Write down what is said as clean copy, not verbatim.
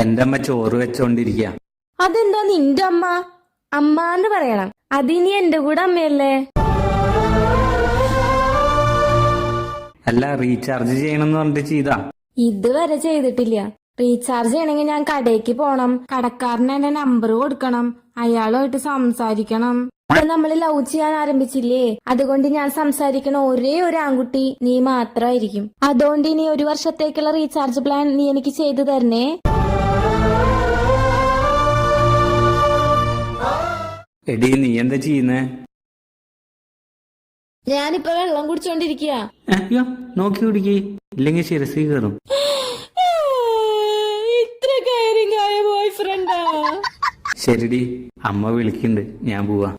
എന്റെ അമ്മ ചോറ് വെച്ചോണ്ടിരിക്ക. അതെന്തോ നിന്റെ അമ്മ? അമ്മാന്ന് പറയണം. അതിനി എന്റെ കൂടെ അമ്മയല്ലേ? അല്ല, റീചാർജ് ചെയ്യണമെന്ന് പറഞ്ഞിട്ട് ചെയ്താ? ഇതുവരെ ചെയ്തിട്ടില്ല. റീചാർജ് ചെയ്യണമെങ്കിൽ ഞാൻ കടയ്ക്ക് പോണം, കടക്കാരന് എന്റെ നമ്പർ കൊടുക്കണം, അയാളുമായിട്ട് സംസാരിക്കണം. നമ്മൾ ലവ് ചെയ്യാൻ ആരംഭിച്ചില്ലേ, അതുകൊണ്ട് ഞാൻ സംസാരിക്കണ ഒരേ ഒരു ആൺകുട്ടി നീ മാത്രമായിരിക്കും. അതുകൊണ്ട് ഇനി 1 വർഷത്തേക്കുള്ള റീചാർജ് പ്ലാൻ നീ എനിക്ക് ചെയ്തു തരണേ. എടി, നീ എന്താ ചെയ്യുന്നേ? ഞാനിപ്പോ വെള്ളം കുടിച്ചോണ്ടിരിക്കുക. അയ്യോ, നോക്കി കുടിക്ക്, ഇല്ലെങ്കിൽ ശിരസി കയറും. ഇത്ര കയറിങ്ങായ ബോയ് ഫ്രണ്ടാ? ശരിടി, അമ്മ വിളിക്കുന്നുണ്ട്, ഞാൻ പോവാ.